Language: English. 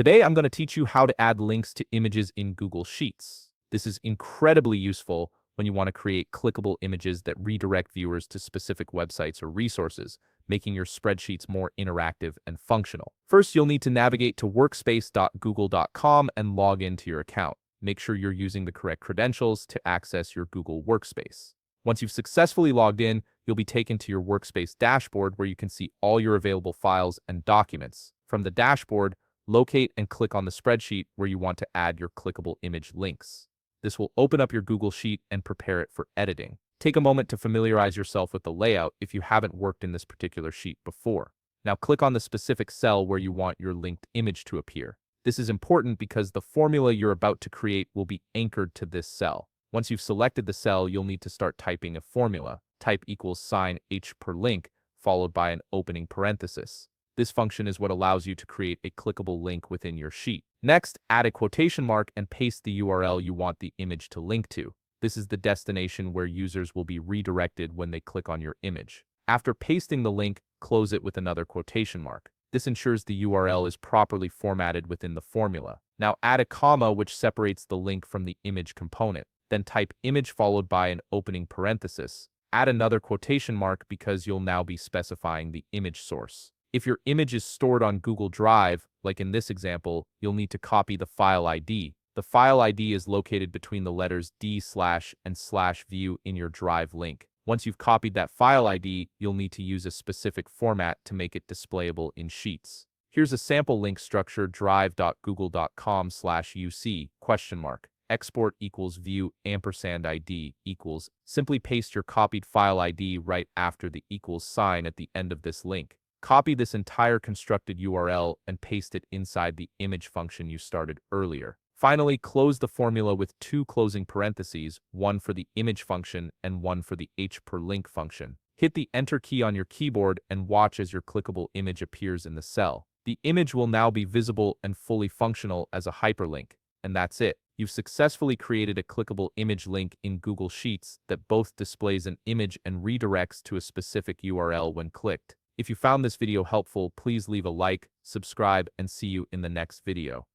Today, I'm going to teach you how to add links to images in Google Sheets. This is incredibly useful when you want to create clickable images that redirect viewers to specific websites or resources, making your spreadsheets more interactive and functional. First, you'll need to navigate to workspace.google.com and log into your account. Make sure you're using the correct credentials to access your Google Workspace. Once you've successfully logged in, you'll be taken to your Workspace dashboard where you can see all your available files and documents. From the dashboard, locate and click on the spreadsheet where you want to add your clickable image links. This will open up your Google Sheet and prepare it for editing. Take a moment to familiarize yourself with the layout if you haven't worked in this particular sheet before. Now click on the specific cell where you want your linked image to appear. This is important because the formula you're about to create will be anchored to this cell. Once you've selected the cell, you'll need to start typing a formula. Type equals sign H per link, followed by an opening parenthesis. This function is what allows you to create a clickable link within your sheet. Next, add a quotation mark and paste the URL you want the image to link to. This is the destination where users will be redirected when they click on your image. After pasting the link, close it with another quotation mark. This ensures the URL is properly formatted within the formula. Now add a comma which separates the link from the image component. Then type image followed by an opening parenthesis. Add another quotation mark because you'll now be specifying the image source. If your image is stored on Google Drive, like in this example, you'll need to copy the file ID. The file ID is located between the letters D/ and /view in your Drive link. Once you've copied that file ID, you'll need to use a specific format to make it displayable in Sheets. Here's a sample link structure: drive.google.com/UC ? Export equals view &ID equals. Simply paste your copied file ID right after the equals sign at the end of this link. Copy this entire constructed URL and paste it inside the image function you started earlier. Finally, close the formula with two closing parentheses, one for the image function and one for the H per link function. Hit the Enter key on your keyboard and watch as your clickable image appears in the cell. The image will now be visible and fully functional as a hyperlink. And that's it. You've successfully created a clickable image link in Google Sheets that both displays an image and redirects to a specific URL when clicked. If you found this video helpful, please leave a like, subscribe, and see you in the next video.